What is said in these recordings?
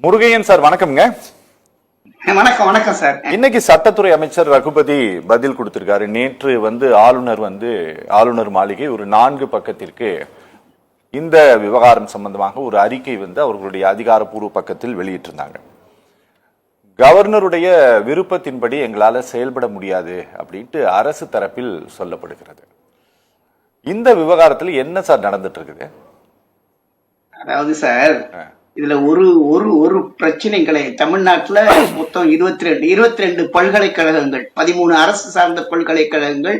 Murugaiyan sir வணக்கம்ங்க. வணக்கம் வணக்கம் சார். இன்னைக்கு சட்டத்துறை அமைச்சர் ரகுபதி பதில் கொடுத்திருக்காரு. நேற்று ஆளுநர் மாளிகை ஒரு 4 பக்கத்திற்கு இந்த விவகாரம் சம்பந்தமாக ஒரு அறிக்கை அவர்களுடைய அதிகாரப்பூர்வ பக்கத்தில் வெளியிட்டிருந்தாங்க. கவர்னருடைய விருப்பத்தின்படி எங்களால செயல்பட முடியாது அப்படின்ட்டு அரசு தரப்பில் சொல்லப்படுகிறது. இந்த விவகாரத்தில் என்ன சார் நடந்துட்டு இருக்குது? அதாவது சார், இதுல ஒரு ஒரு ஒரு பிரச்சனைகளை தமிழ்நாட்டுல மொத்தம் 22 பல்கலைக்கழகங்கள், 13 அரசு சார்ந்த பல்கலைக்கழகங்கள்,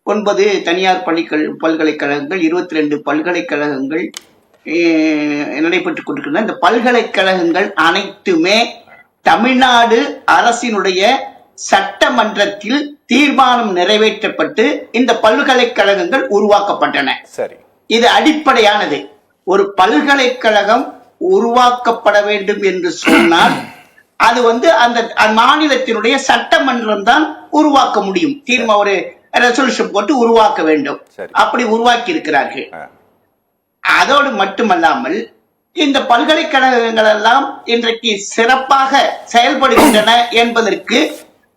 9 தனியார் பல்கலைக்கழகங்கள், 22 பல்கலைக்கழகங்கள் நடைபெற்றுக் கொண்டிருக்கின்றன. இந்த பல்கலைக்கழகங்கள் அனைத்துமே தமிழ்நாடு அரசினுடைய சட்டமன்றத்தில் தீர்மானம் நிறைவேற்றப்பட்டு இந்த பல்கலைக்கழகங்கள் உருவாக்கப்பட்டன. சரி, இது அடிப்படையானது. ஒரு பல்கலைக்கழகம் உருவாக்கப்பட வேண்டும் என்று சொன்னால் அது அந்த மாநிலத்தினுடைய சட்டமன்றம் தான் உருவாக்க முடியும். ஒரு ரெசல்யூஷன் போட்டு உருவாக்க வேண்டும். அப்படி உருவாக்கி இருக்கிறார்கள். அதோடு மட்டுமல்லாமல் இந்த பல்கலைக்கழகங்கள் எல்லாம் இன்றைக்கு சிறப்பாக செயல்படுகின்றன என்பதற்கு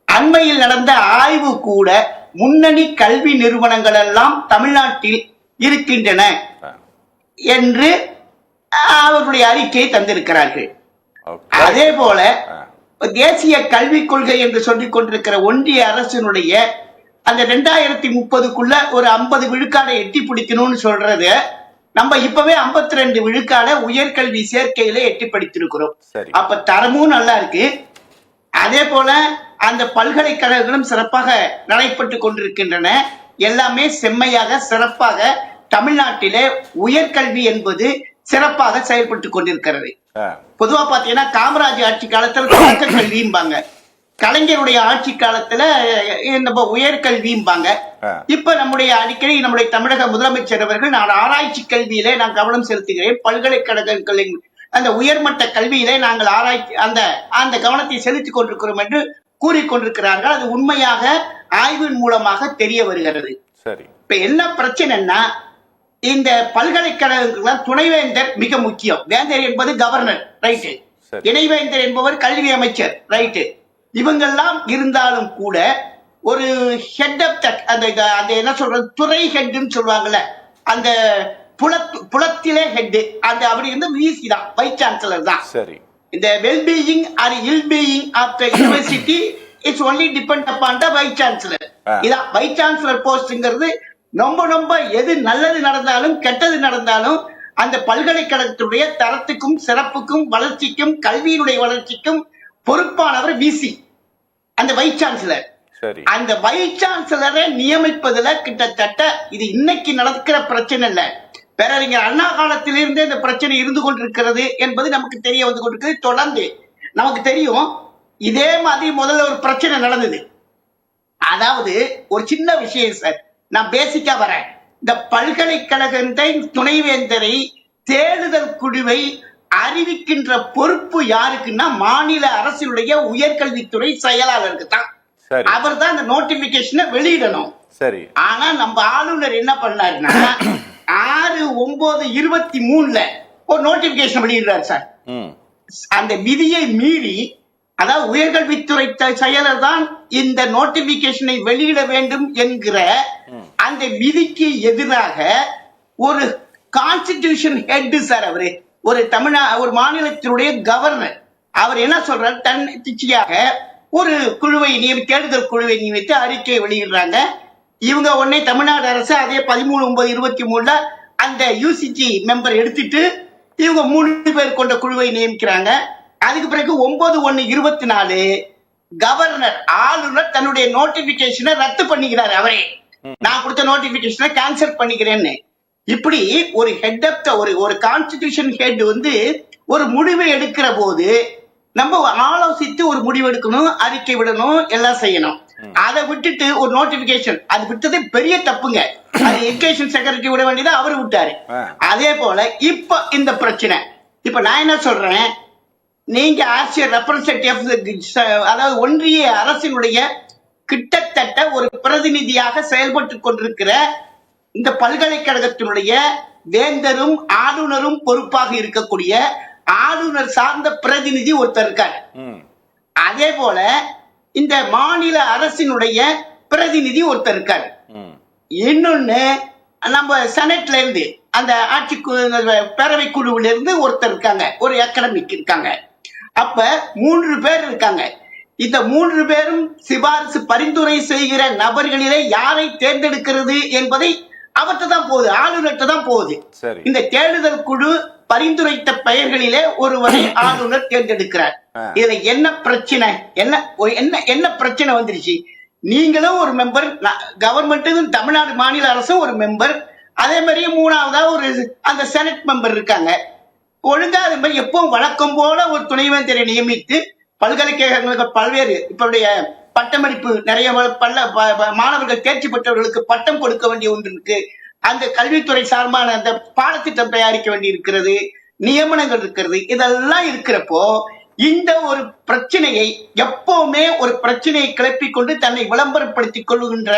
அண்மையில் நடந்த ஆய்வு கூட முன்னணி கல்வி நிறுவனங்கள் எல்லாம் தமிழ்நாட்டில் இருக்கின்றன என்று அவர்களுடைய அறிக்கையை தந்திருக்கிறார்கள். அதே போல தேசிய கல்விக் கொள்கை என்று சொல்லிக் கொண்டிருக்கிற ஒன்றிய அரசினுடைய அந்த 2030க்குள்ள ஒரு 50 விழுக்காடை எட்டி பிடிக்கணும்னு சொல்றது, நம்ம இப்பவே 52 விழுக்காட உயர்கல்வி சேர்க்கையில எட்டி படித்திருக்கிறோம். அப்ப தரமும் நல்லா இருக்கு. அதே போல அந்த பல்கலைக்கழகங்களும் சிறப்பாக நடைபெற்று கொண்டிருக்கின்றன. எல்லாமே செம்மையாக சிறப்பாக தமிழ்நாட்டிலே உயர்கல்வி என்பது சிறப்பாக செயல்பட்டு கொண்டிருக்கிறது. பொதுவா பாத்தீங்கன்னா காமராஜ் ஆட்சி காலத்துல தொடக்க கல்விம்பாங்க, கலைஞருடைய ஆட்சி காலத்துல நம்ம உயர்கல்விம்பாங்க. இப்ப அடிக்கடி நம்முடைய தமிழக முதலமைச்சர் அவர்கள், நான் ஆராய்ச்சி கல்வியிலே நான் கவனம் செலுத்துகிறேன், பல்கலைக்கழகங்களின் அந்த உயர்மட்ட கல்வியிலே நாங்கள் அந்த கவனத்தை செலுத்திக் கொண்டிருக்கிறோம் என்று கூறிக்கொண்டிருக்கிறார்கள். அது உண்மையாக ஆய்வின் மூலமாக தெரிய வருகிறது. இப்ப என்ன பிரச்சனைன்னா, இந்த பல்கலைக்கழகங்கள் துணைவேந்தர் மிக முக்கியம். வேந்தர் என்பது கவர்னர், ரைட்டு. இணைவேந்தர் என்பவர் கல்வி அமைச்சர், ரைட்டு. இவங்கெல்லாம் இருந்தாலும் கூட ஒரு ஹெட் ஆஃப் அந்த என்ன சொல்றது, துறை ஹெட்னு சொல்லுவாங்கல்ல, அந்த புலத்திலே ஹெட், அந்த அப்படி இருந்து விசி தான், வைஸ் சான்சலர் தான். சரி, இந்த wellbeing or illbeing of the university it's only depend upon the vice chancellor. இதான் வைஸ் சான்சலர் போஸ்ட்ங்கிறது. ரொம்ப எது நல்லது நடந்தாலும் கெட்டது நடந்தாலும் அந்த பல்கலைக்கழகத்துடைய தரத்துக்கும் சிறப்புக்கும் வளர்ச்சிக்கும் கல்வியினுடைய வளர்ச்சிக்கும் பொறுப்பானவர் விசி, அந்த வைஸ் சான்சலர். அந்த வைஸ் சான்சலரை நியமிப்பதுல கிட்டத்தட்ட இது இன்னைக்கு நடக்கிற பிரச்சனை இல்ல, பேரறிஞர் அண்ணா காலத்திலிருந்தே இந்த பிரச்சனை இருந்து கொண்டிருக்கிறது என்பது நமக்கு தெரிய வந்து கொண்டிருக்கிறது. தொடர்ந்து நமக்கு தெரியும். இதே மாதிரி முதல்ல ஒரு பிரச்சனை நடந்தது. அதாவது ஒரு சின்ன விஷயம் சார், நான் பேசிக்கா வரேன். இந்த பல்கலைக்கழகத்தின் துணைவேந்தரை தேடுதல் குழுவை அறிவிக்கின்ற பொறுப்பு யாருக்குன்னா மாநில அரசினுடைய உயர்கல்வித்துறை செயலாளருக்கு தான். அவர் தான் இந்த நோட்டிபிகேஷனை வெளியிடணும். சரி, ஆனா நம்ம ஆளுநர் என்ன பண்ணாருன்னா 6/9/23 ஒரு நோட்டிபிகேஷன் வெளியிடுறாரு சார். அந்த விதியை மீறி, அதாவது உயர்கல்வித்துறை செயலர் தான் இந்த நோட்டிபிகேஷனை வெளியிட வேண்டும் என்கிற அந்த விதிக்கு எதிராக ஒரு கான்ஸ்டிடியூஷன் ஹெட் சார், அவரு ஒரு மாநிலத்தினுடைய கவர்னர், அவர் என்ன சொல்றாரு, தன்னிச்சையாக ஒரு தேடுதல் குழுவை நியமித்து அறிக்கையை வெளியிடுறாங்க. இவங்க உடனே தமிழ்நாடு அரசு அதே 13/9/23 அந்த யூசிஜி மெம்பர் எடுத்துட்டு இவங்க 3 பேர் கொண்ட குழுவை நியமிக்கிறாங்க. அதுக்கு பிறகு 9/1/24 கவர்னர், ஆளுநர் தன்னுடைய நோட்டிபிகேஷனை ரத்து பண்ணிக்கிறார். அவரே, நான் கொடுத்த நோட்டிபிகேஷனை கேன்சல் பண்ணிக்கிறேன்னு. இப்படி ஒரு ஹெட் ஆஃப் ஒரு கான்ஸ்டிடியூஷன் ஹெட் ஒரு முடிவை எடுக்கிற போது நம்ம ஆலோசித்து ஒரு முடிவு எடுக்கணும், அறிக்கை விடணும், எல்லாம் செய்யணும். அதை விட்டுட்டு ஒரு நோட்டிபிகேஷன், அது விட்டது பெரிய தப்புங்க. அது எஜுகேஷன் செக்ரட்டரி விட வேண்டியது அவரு விட்டாரு. அதே போல இப்ப இந்த பிரச்சனை. இப்ப நான் என்ன சொல்றேன், நீங்க ஆசிரியர் ரெப்ரசன்டேட்டிவ், அதாவது ஒன்றிய அரசினுடைய கிட்டத்தட்ட ஒரு பிரதிநிதியாக செயல்பட்டு கொண்டிருக்கிற இந்த பல்கலைக்கழகத்தினுடைய வேந்தரும் ஆளுநரும் பொறுப்பாக இருக்கக்கூடிய ஆளுநர் சார்ந்த பிரதிநிதி ஒருத்தர் இருக்காரு. ம். அதே போல இந்த மாநில அரசினுடைய பிரதிநிதி ஒருத்தர் இருக்காரு. ம். இன்னொன்னு நம்ம செனட்ல இருந்து அந்த ஆட்சி பேரவை குழுவில இருந்து ஒருத்தர் இருக்காங்க, ஒரு அகாடமிக் இருக்காங்க. அப்ப 3 பேர் இருக்காங்க. இந்த 3 பேரும் சிபாரிசு பரிந்துரை செய்கிற நபர்களிலே யாரை தேர்ந்தெடுக்கிறது என்பதை அவர்கிட்ட தான் போகுது, ஆளுநர்கிட்ட தான் போகுது. சரி. இந்த தேடுதல் குழு பரிந்துரைத்த பெயர்களிலே ஒருவரை ஆளுநர் தேர்ந்தெடுக்கிறார். இதுல என்ன பிரச்சனை, என்ன பிரச்சனை வந்துருச்சு? நீங்களும் ஒரு மெம்பர், கவர்மெண்ட்டும் தமிழ்நாடு மாநில அரசும் ஒரு மெம்பர், அதே மாதிரி 3வதா ஒரு அந்த செனட் மெம்பர் இருக்காங்க. ஒழுங்கா அது மாதிரி எப்பவும் வழக்கம் போல ஒரு துணைவேந்தரை நியமித்து பல்கலைக்கழகங்களுக்கு பல்வேறு இப்படைய பட்டமளிப்பு நிறைய மாணவர்கள் தேர்ச்சி பெற்றவர்களுக்கு பட்டம் கொடுக்க வேண்டிய ஒன்று இருக்கு. அந்த கல்வித்துறை சார்பான அந்த பாடத்திட்டம் தயாரிக்க வேண்டி இருக்கிறது, நியமனங்கள் இருக்கிறது. இதெல்லாம் இருக்கிறப்போ இந்த ஒரு பிரச்சனையை எப்பவுமே ஒரு பிரச்சனையை கிளப்பிக் கொண்டு தன்னை விளம்பரப்படுத்திக் கொள்ளுகின்ற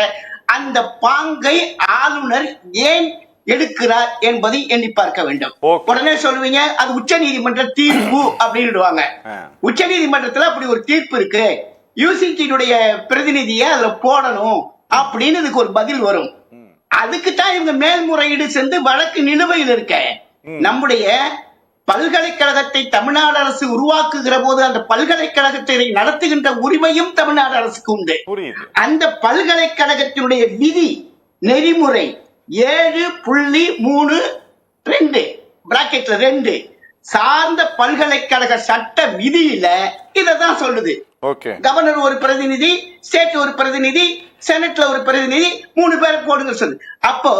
அந்த பாங்கை ஆளுநர் ஏன் எடுக்கிறார் என்பதை எண்ணி பார்க்க வேண்டும். உடனே சொல்லுவீங்க அது உச்ச நீதிமன்ற தீர்ப்பு அப்படின்னு. உச்ச நீதிமன்றத்துல அப்படி ஒரு தீர்ப்பு இருக்கு, யூசிடியுடைய பிரதிநிதியை அதுல போடணும் அப்படின்னு இதுக்கு ஒரு பதில் வரும். அதுக்குத்தான் இவங்க மேல்முறையீடு சென்று வழக்கு நிலுவையில் இருக்க. நம்முடைய பல்கலைக்கழகத்தை தமிழ்நாடு அரசு உருவாக்குகிற போது அந்த பல்கலைக்கழகத்தை நடத்துகின்ற உரிமையும் தமிழ்நாடு அரசுக்கு உண்டு. அந்த பல்கலைக்கழகத்தினுடைய விதி நெறிமுறை 7.32 சார்ந்த பல்கலைக்கழக சட்ட விதியில இததான் சொல்லுது. கவர்னர் ஒரு பிரதிநிதி, ஸ்டேட் ஒரு பிரதிநிதி, செனட்ல ஒரு பிரதிநிதி, 3 பேர் போடுங்க சொல்லு. அப்போ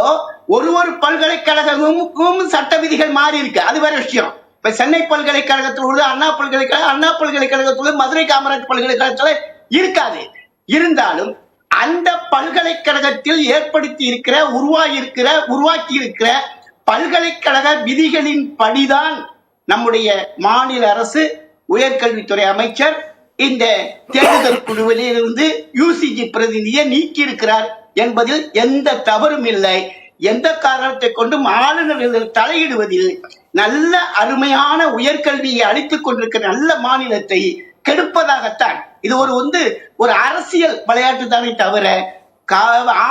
ஒரு பல்கலைக்கழகமுக்கும் சட்ட விதிகள் மாறி இருக்கு, அது வேற விஷயம். இப்ப சென்னை பல்கலைக்கழகத்தில் உள்ள அண்ணா பல்கலைக்கழகத்தில் மதுரை காமராஜ் பல்கலைக்கழகத்துல இருக்காது. இருந்தாலும் அந்த பல்கலைக்கழகத்தில் ஏற்படுத்தி இருக்கிற உருவாக்கி இருக்கிற பல்கலைக்கழக விதிகளின் படிதான் நம்முடைய மாநில அரசு உயர்கல்வித்துறை அமைச்சர் இந்த தேர்தல் குழுவில் இருந்து யூசிஜி பிரதிநிதியை நீக்கி இருக்கிறார் என்பதில் எந்த தவறும் இல்லை. எந்த காரணத்தை கொண்டும் ஆளுநர்கள் தலையிடுவதில் நல்ல அருமையான உயர்கல்வியை அளித்துக் கொண்டிருக்கிற நல்ல மாநிலத்தை கெடுப்பதாகத்தான் இது ஒரு அரசியல் விளையாட்டு தானே தவிர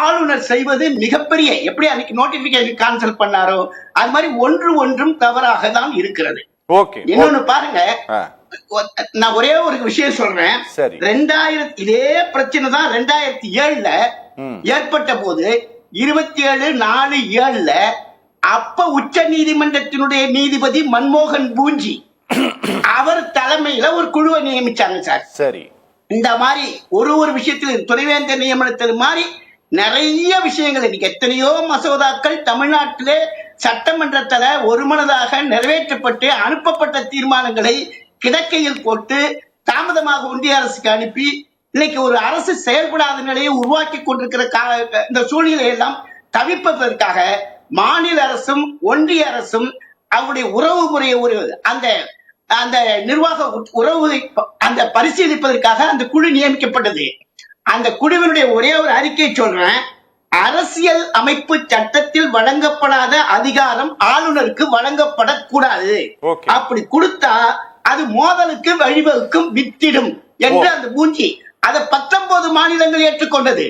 ஆளுநர் செய்வது மிகப்பெரிய, எப்படி அன்னைக்கு நோட்டிபிகேஷன் கேன்சல் பண்ணாரோ அது மாதிரி ஒன்றும் தவறாக தான் இருக்கிறது. இன்னொன்னு பாருங்க, நான் ஒரே ஒரு விஷயம் சொல்றேன். 2000 இதே பிரச்சனை தான் 2007 ஏற்பட்ட போது 27/4/7 அப்ப உச்ச நீதிமன்றத்தினுடைய நீதிபதி மன்மோகன் பூஞ்சி அவர் தலைமையில ஒரு குழுவை நியமிச்சாங்க சார். சரி, இந்த மாதிரி ஒரு விஷயத்தில் துணைவேந்தர் நியமனத்தில் மாதிரி நிறைய விஷயங்கள் இன்னைக்கு எத்தனையோ மசோதாக்கள் தமிழ்நாட்டிலே சட்டமன்றத்துல ஒருமனதாக நிறைவேற்றப்பட்டு அனுப்பப்பட்ட தீர்மானங்களை கிடக்கையில் போட்டு தாமதமாக ஒன்றிய அரசுக்கு அனுப்பி இன்னைக்கு ஒரு அரசு செயல்படாத நிலையை உருவாக்கி கொண்டிருக்கிற இந்த சூழ்நிலை எல்லாம் தவிர்ப்பதற்காக மாநில அரசும் ஒன்றிய அரசும் அவருடைய உறவு முறையை அந்த நிர்வாக உறவு அந்த பரிசீலிப்பதற்காக அந்த குழு நியமிக்கப்பட்டது. அந்த குழுவினுடைய ஒரே ஒரு அறிக்கை சொல்றேன், அரசியல் அமைப்பு சட்டத்தில் வழங்கப்படாத அதிகாரம் ஆளுநருக்கு வழங்கப்படக்கூடாது. அப்படி கொடுத்தா அது மோதலுக்கு வழிவகுக்கும் வித்திடும் என்று அந்த பூஞ்சி அதை 19 மாநிலங்கள் ஏற்றுக்கொண்டது.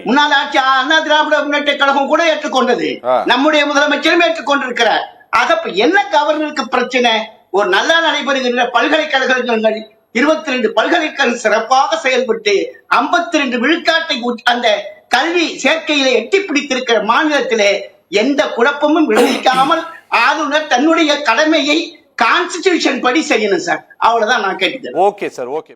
முன்னாள் ஆட்சி அண்ணா திராவிட முன்னேற்ற கழகம் கூட ஏற்றுக்கொண்டது, நம்முடைய முதலமைச்சரும் ஏற்றுக்கொண்டிருக்கிறார். ஆக என்ன கவர்னருக்கு பிரச்சனை? ஒரு நல்லா நடைபெறுகின்ற பல்கலைக்கழகங்கள் 22 பல்கலைக்கழகம் சிறப்பாக செயல்பட்டு 52 விழுக்காட்டை அந்த கல்வி சேர்க்கையில எட்டி பிடித்திருக்கிற மாநிலத்திலே எந்த குழப்பமும் விளைவிக்காமல் ஆளுநர் தன்னுடைய கடமையை கான்ஸ்டிடியூஷன் படி செய்யணும் சார். அவ்வளவுதான் நான் கேட்டுக்கிறேன். Okay sir, okay.